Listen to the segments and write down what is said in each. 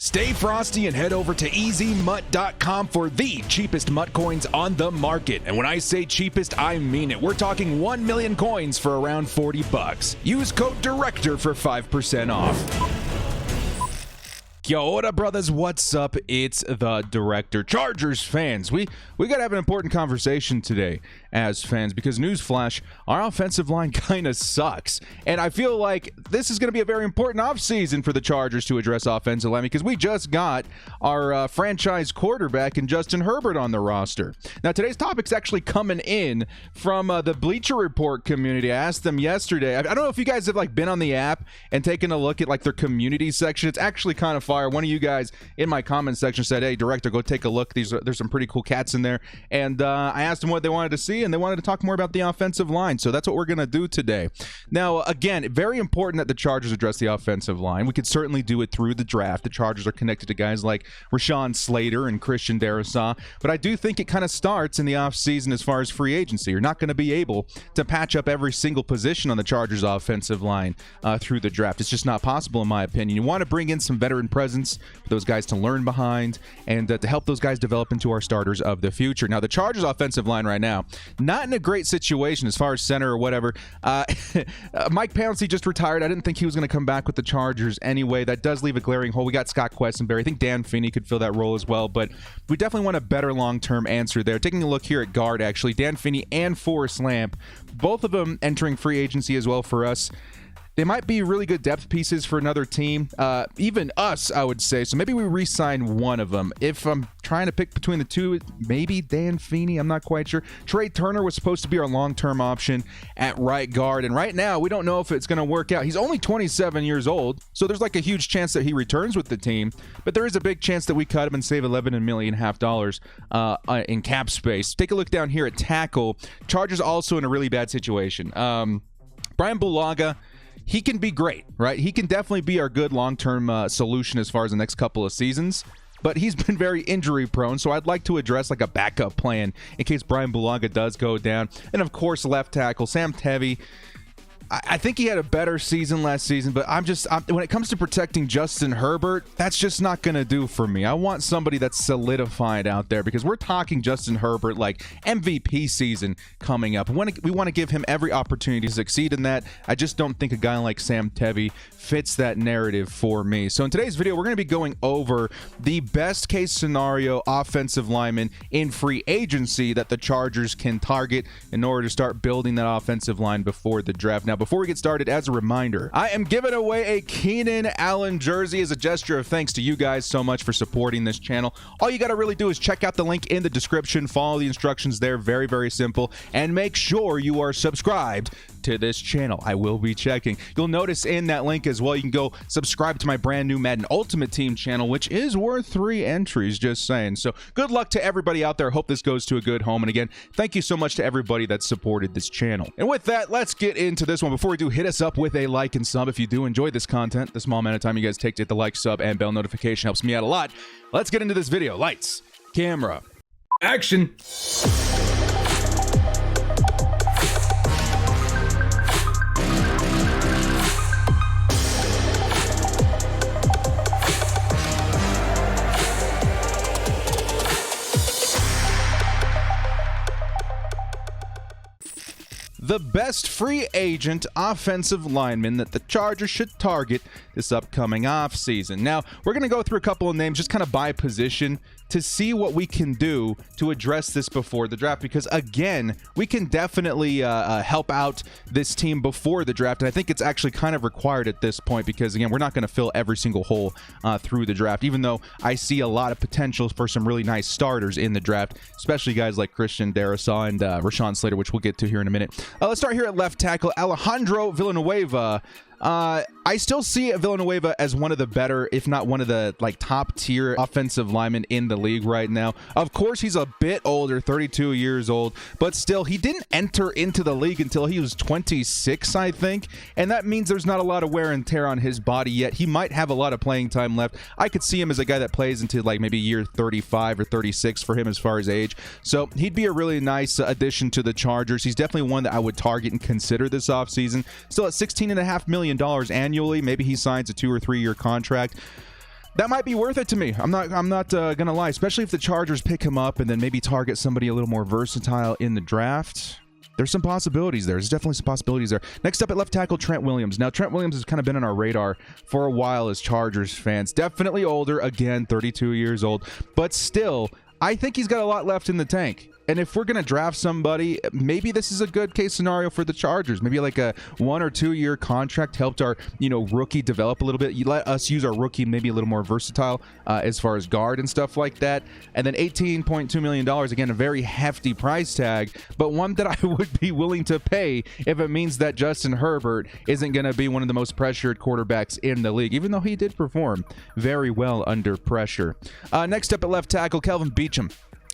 Stay frosty and head over to EasyMut.com for the cheapest MUT coins on the market. And when I say cheapest, I mean it. We're talking 1 million coins for around $40. Use code DIRECTOR for 5% off. Yo, what up, brothers? What's up? It's the Director. Chargers fans, we gotta have an important conversation today as fans, because newsflash, our offensive line kind of sucks, and I feel like this is going to be a very important offseason for the Chargers to address offensive line, because we just got our franchise quarterback in Justin Herbert on the roster. Now, today's topic's actually coming in from the Bleacher Report community. I asked them yesterday. I don't know if you guys have been on the app and taken a look at their community section. It's actually kind of fire. One of you guys in my comment section said, "Hey, Director, go take a look. There's some pretty cool cats in there." And I asked them what they wanted to see, and they wanted to talk more about the offensive line. So that's what we're going to do today. Now, again, very important that the Chargers address the offensive line. We could certainly do it through the draft. The Chargers are connected to guys like Rashawn Slater and Christian Darrisaw. But I do think it kind of starts in the offseason as far as free agency. You're not going to be able to patch up every single position on the Chargers offensive line through the draft. It's just not possible, in my opinion. You want to bring in some veteran presence for those guys to learn behind and to help those guys develop into our starters of the future. Now, the Chargers offensive line right now, not in a great situation as far as center or whatever. Mike Pouncey just retired. I didn't think he was going to come back with the Chargers anyway. That does leave a glaring hole. We got Scott Questenberry. I think Dan Thuney could fill that role as well, but we definitely want a better long-term answer there. Taking a look here at guard, actually, Dan Thuney and Forrest Lamp, both of them entering free agency as well for us. They might be really good depth pieces for another team, even us, I would say. So maybe we re-sign one of them. If I'm trying to pick between the two, maybe Dan Thuney. I'm not quite sure. Trey Turner was supposed to be our long-term option at right guard, and right now we don't know if it's going to work out. He's only 27 years old, so there's a huge chance that he returns with the team, but there is a big chance that we cut him and save $11.5 million in cap space. Take a look down here at tackle. Chargers also in a really bad situation. Brian Bulaga, he can be great, right? He can definitely be our good long-term solution as far as the next couple of seasons, but he's been very injury-prone, so I'd like to address a backup plan in case Brian Bulaga does go down. And, of course, left tackle, Sam Tevi. I think he had a better season last season, but when it comes to protecting Justin Herbert, that's just not going to do for me. I want somebody that's solidified out there, because we're talking Justin Herbert MVP season coming up. We want to give him every opportunity to succeed in that. I just don't think a guy like Sam Tevi fits that narrative for me. So in today's video, we're going to be going over the best case scenario offensive lineman in free agency that the Chargers can target in order to start building that offensive line before the draft. Now, before we get started, as a reminder, I am giving away a Keenan Allen jersey as a gesture of thanks to you guys so much for supporting this channel. All you got to really do is check out the link in the description, follow the instructions there, very, very simple, and make sure you are subscribed to this channel. I will be checking. You'll notice in that link as well, you can go subscribe to my brand new Madden Ultimate Team channel, which is worth 3 entries, just saying. So good luck to everybody out there. Hope this goes to a good home. And again, thank you so much to everybody that supported this channel. And with that, let's get into this one. Before we do, hit us up with a like and sub if you do enjoy this content. The small amount of time you guys take to hit the like, sub, and bell notification helps me out a lot. Let's get into this video. Lights, camera, action. The best free agent offensive lineman that the Chargers should target this upcoming offseason. Now, we're going to go through a couple of names just kind of by position to see what we can do to address this before the draft, because again, we can definitely help out this team before the draft, and I think it's actually kind of required at this point, because again, we're not going to fill every single hole through the draft, even though I see a lot of potential for some really nice starters in the draft, especially guys like Christian Darrisaw and Rashawn Slater, which we'll get to here in a minute. Let's start here at left tackle. Alejandro Villanueva. I still see Villanueva as one of the better, if not one of the top tier offensive linemen in the league right now. Of course, he's a bit older, 32 years old, but still, he didn't enter into the league until he was 26, I think, and that means there's not a lot of wear and tear on his body yet. He might have a lot of playing time left. I could see him as a guy that plays into maybe year 35 or 36 for him as far as age, so he'd be a really nice addition to the Chargers. He's definitely one that I would target and consider this offseason. Still at $16.5 million annually. Maybe he signs a 2 or 3 year contract. That might be worth it to me. I'm not gonna lie, especially if the Chargers pick him up and then maybe target somebody a little more versatile in the draft. There's some possibilities there. There's definitely some possibilities there. Next up at left tackle, Trent Williams. Now, Trent Williams has kind of been on our radar for a while as Chargers fans. Definitely older, again, 32 years old, but still, I think he's got a lot left in the tank. And if we're going to draft somebody, maybe this is a good case scenario for the Chargers. Maybe like a 1 or 2 year contract helped our, rookie develop a little bit. You let us use our rookie maybe a little more versatile as far as guard and stuff like that. And then $18.2 million, again, a very hefty price tag, but one that I would be willing to pay if it means that Justin Herbert isn't going to be one of the most pressured quarterbacks in the league, even though he did perform very well under pressure. Next up at left tackle, Kelvin Beecham.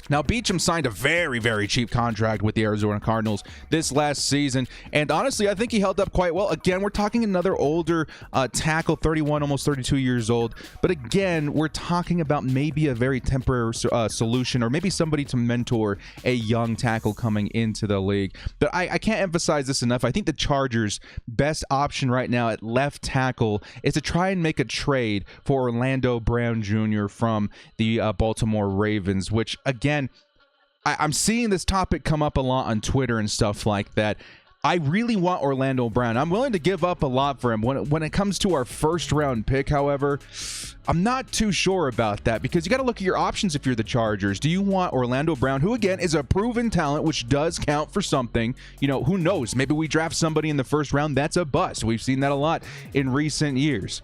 Now, Beecham signed a very, very cheap contract with the Arizona Cardinals this last season, and honestly, I think he held up quite well. Again, we're talking another older tackle, 31, almost 32 years old, but again, we're talking about maybe a very temporary solution, or maybe somebody to mentor a young tackle coming into the league. But I can't emphasize this enough. I think the Chargers' best option right now at left tackle is to try and make a trade for Orlando Brown Jr. from the Baltimore Ravens, which, again, I'm seeing this topic come up a lot on Twitter and stuff like that. I really want Orlando Brown. I'm willing to give up a lot for him. When it comes to our first-round pick, however, I'm not too sure about that, because you got to look at your options if you're the Chargers. Do you want Orlando Brown, who, again, is a proven talent, which does count for something? Who knows? Maybe we draft somebody in the first round that's a bust. We've seen that a lot in recent years.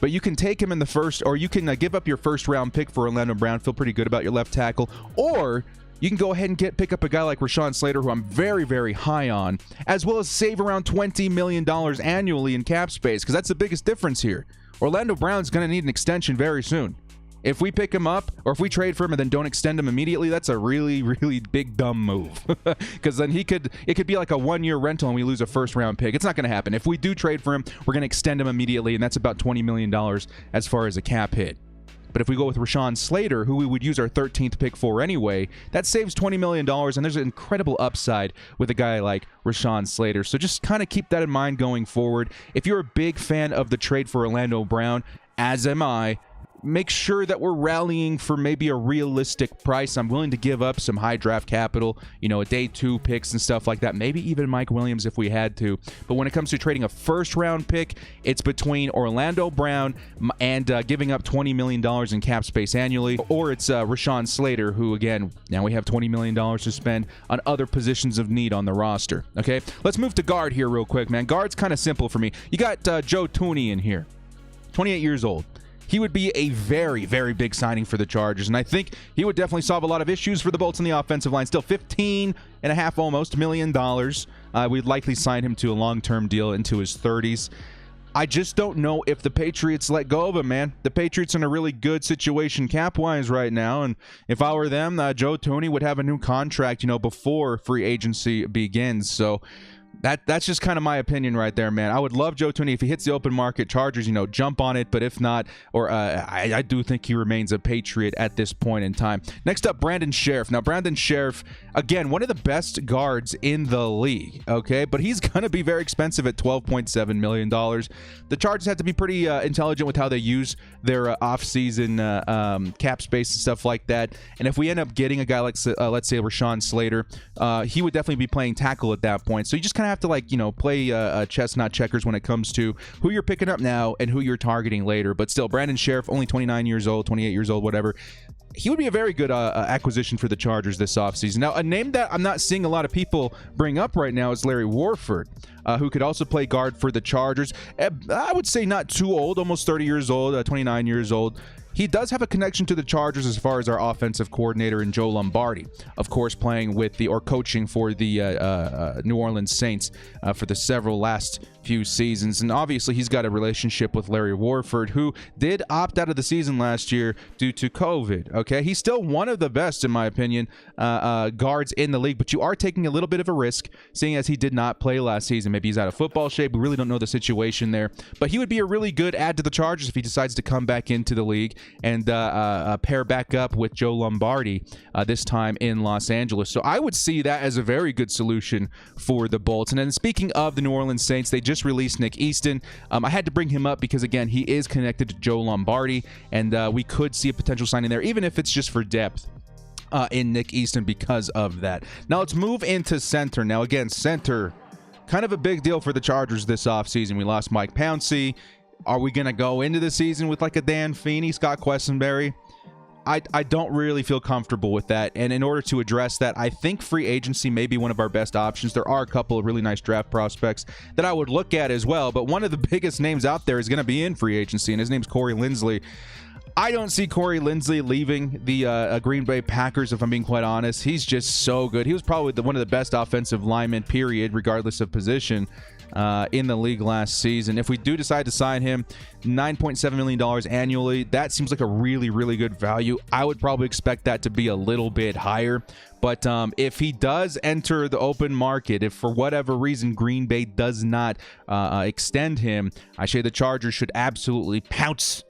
But you can take him in the first, or you can give up your first-round pick for Orlando Brown, feel pretty good about your left tackle, or you can go ahead and pick up a guy like Rashawn Slater, who I'm very, very high on, as well as save around $20 million annually in cap space, because that's the biggest difference here. Orlando Brown's going to need an extension very soon. If we pick him up, or if we trade for him and then don't extend him immediately, that's a really, really big dumb move. Because then it could be like a 1-year rental and we lose a first-round pick. It's not going to happen. If we do trade for him, we're going to extend him immediately, and that's about $20 million as far as a cap hit. But if we go with Rashawn Slater, who we would use our 13th pick for anyway, that saves $20 million, and there's an incredible upside with a guy like Rashawn Slater. So just kind of keep that in mind going forward. If you're a big fan of the trade for Orlando Brown, as am I, make sure that we're rallying for maybe a realistic price. I'm willing to give up some high draft capital, a day 2 picks and stuff like that, maybe even Mike Williams if we had to. But when it comes to trading a first-round pick, it's between Orlando Brown and giving up $20 million in cap space annually, or it's Rashawn Slater, who, again, now we have $20 million to spend on other positions of need on the roster. Okay, let's move to guard here real quick, man. Guard's kind of simple for me. You got Joe Thuney in here, 28 years old. He would be a very, very big signing for the Chargers, and I think he would definitely solve a lot of issues for the Bolts on the offensive line. Still $15.5 almost $million. We'd likely sign him to a long-term deal into his 30s. I just don't know if the Patriots let go of him, man. The Patriots are in a really good situation cap-wise right now, and if I were them, Joe Thuney would have a new contract, before free agency begins. So that's just kind of my opinion right there, man. I would love Joe Thuney if he hits the open market. Chargers, jump on it. But if not, I do think he remains a Patriot at this point in time. Next up, Brandon Sheriff. Now, Brandon Sheriff, again, one of the best guards in the league, okay? But he's going to be very expensive at $12.7 million. The Chargers have to be pretty intelligent with how they use their off-season cap space and stuff like that. And if we end up getting a guy like, let's say, Rashawn Slater, he would definitely be playing tackle at that point. So you just kind of have to play chess, not checkers, when it comes to who you're picking up now and who you're targeting later. But still, Brandon Sheriff, only 29 years old, 28 years old, whatever. He would be a very good acquisition for the Chargers this offseason. Now, a name that I'm not seeing a lot of people bring up right now is Larry Warford, who could also play guard for the Chargers. I would say not too old, almost 30 years old, 29 years old. He does have a connection to the Chargers as far as our offensive coordinator in Joe Lombardi, of course, playing with coaching for the New Orleans Saints for the last few seasons. And obviously, he's got a relationship with Larry Warford, who did opt out of the season last year due to COVID. Okay, he's still one of the best, in my opinion, guards in the league, but you are taking a little bit of a risk, seeing as he did not play last season Obviously, maybe he's out of football shape. We really don't know the situation there. But he would be a really good add to the Chargers if he decides to come back into the league and pair back up with Joe Lombardi this time in Los Angeles. So I would see that as a very good solution for the Bolts. And then speaking of the New Orleans Saints, they just released Nick Easton. I had to bring him up because, again, he is connected to Joe Lombardi, and we could see a potential signing there, even if it's just for depth. In Nick Easton because of that. Now let's move into center. Now again, center, kind of a big deal for the Chargers this offseason. We lost Mike Pouncey. Are we going to go into the season with like a Dan Feeney, Scott Quessenberry? I don't really feel comfortable with that. And in order to address that, I think free agency may be one of our best options. There are a couple of really nice draft prospects that I would look at as well. But one of the biggest names out there is going to be in free agency, and his name's Corey Linsley. I don't see Corey Linsley leaving the Green Bay Packers, if I'm being quite honest. He's just so good. He was probably one of the best offensive linemen, period, regardless of position, in the league last season. If we do decide to sign him, $9.7 million annually, that seems like a really, really good value. I would probably expect that to be a little bit higher. But if he does enter the open market, if for whatever reason Green Bay does not extend him, I say the Chargers should absolutely pounce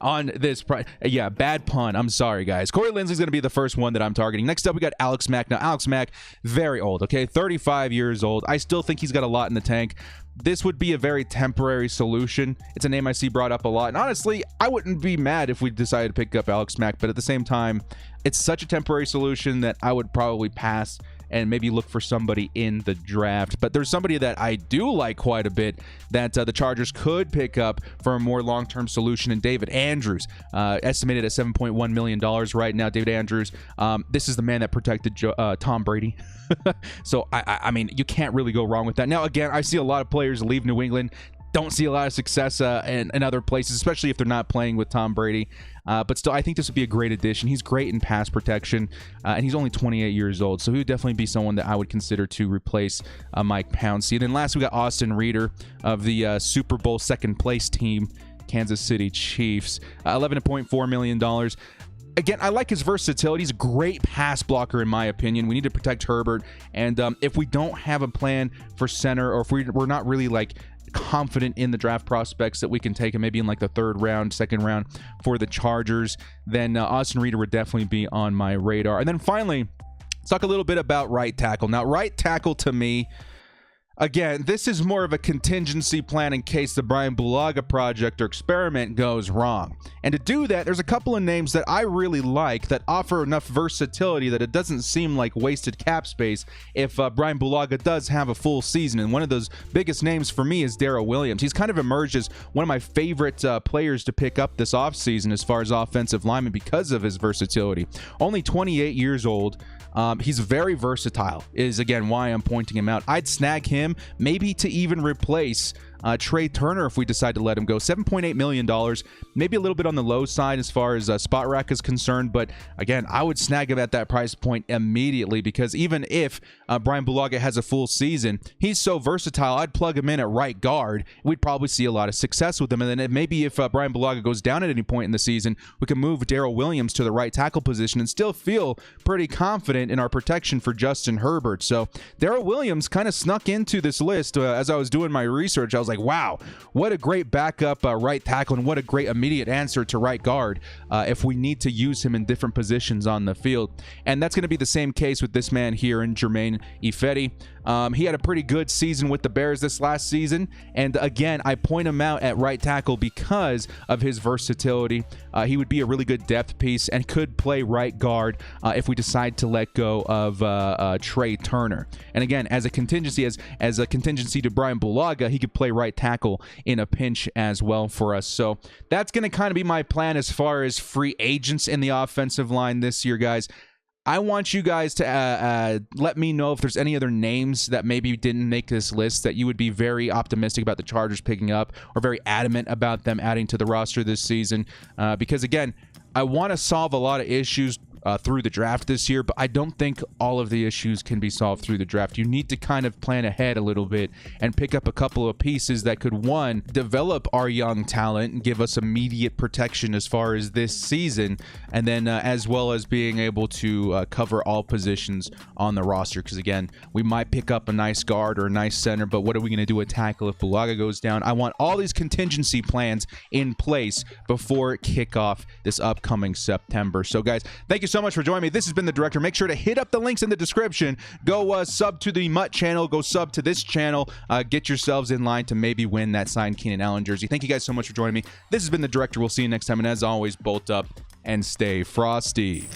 on this yeah, bad pun. I'm sorry, guys. Corey Linsley's going to be the first one that I'm targeting. Next up, we got Alex Mack. Now, Alex Mack, very old, okay? 35 years old. I still think he's got a lot in the tank. This would be a very temporary solution. It's a name I see brought up a lot. And honestly, I wouldn't be mad if we decided to pick up Alex Mack. But at the same time, it's such a temporary solution that I would probably pass and maybe look for somebody in the draft. But there's somebody that I do like quite a bit that the Chargers could pick up for a more long-term solution, in David Andrews, estimated at $7.1 million right now. David Andrews, this is the man that protected Tom Brady. So, I mean, you can't really go wrong with that. Now, again, I see a lot of players leave New England. Don't see a lot of success in other places, especially if they're not playing with Tom Brady. But still, I think this would be a great addition. He's great in pass protection, and he's only 28 years old, so he would definitely be someone that I would consider to replace Mike Pouncey. And then last, we got Austin Reeder of the Super Bowl second place team, Kansas City Chiefs, $11.4 million. Again, I like his versatility. He's a great pass blocker, in my opinion. We need to protect Herbert, and if we don't have a plan for center, or if we're not really like confident in the draft prospects that we can take him maybe in like the third round, second round for the Chargers, then Austin Reeder would definitely be on my radar. And then finally, let's talk a little bit about right tackle. Now, right tackle to me, again, this is more of a contingency plan in case the Brian Bulaga project or experiment goes wrong. And to do that, there's a couple of names that I really like that offer enough versatility that it doesn't seem like wasted cap space if Brian Bulaga does have a full season. And one of those biggest names for me is Darrell Williams. He's kind of emerged as one of my favorite players to pick up this offseason as far as offensive lineman because of his versatility. Only 28 years old. He's very versatile, is again why I'm pointing him out. I'd snag him maybe to even replace Trey Turner if we decide to let him go. $7.8 million, maybe a little bit on the low side as far as Spot Rack is concerned, but again, I would snag him at that price point immediately because even if Brian Bulaga has a full season, he's so versatile, I'd plug him in at right guard. We'd probably see a lot of success with him, and then maybe if Brian Bulaga goes down at any point in the season, we can move Darrell Williams to the right tackle position and still feel pretty confident in our protection for Justin Herbert. So Darrell Williams kind of snuck into this list as I was doing my research. I was like, wow, what a great backup right tackle and what a great immediate answer to right guard if we need to use him in different positions on the field. And that's going to be the same case with this man here in Jermaine Ifedi. He had a pretty good season with the Bears this last season, and again, I point him out at right tackle because of his versatility. He would be a really good depth piece and could play right guard if we decide to let go of Trey Turner. And again, as a contingency, as a contingency to Brian Bulaga, he could play right tackle in a pinch as well for us. So that's going to kind of be my plan as far as free agents in the offensive line this year, guys. I want you guys to let me know if there's any other names that maybe didn't make this list that you would be very optimistic about the Chargers picking up or very adamant about them adding to the roster this season. Because, again, I want to solve a lot of issues through the draft this year, but I don't think all of the issues can be solved through the draft. You need to kind of plan ahead a little bit and pick up a couple of pieces that could, one, develop our young talent and give us immediate protection as far as this season, and then as well as being able to cover all positions on the roster. Because again, we might pick up a nice guard or a nice center, but what are we going to do at tackle if Bulaga goes down? I want all these contingency plans in place before kickoff this upcoming September. So guys, thank you so much for joining me. This has been the Director. Make sure to hit up the links in the description. Go sub to the Mutt channel. Go sub to this channel. Get yourselves in line to maybe win that signed Keenan Allen jersey. Thank you guys so much for joining me. This has been the Director. We'll see you next time. And as always, bolt up and stay frosty.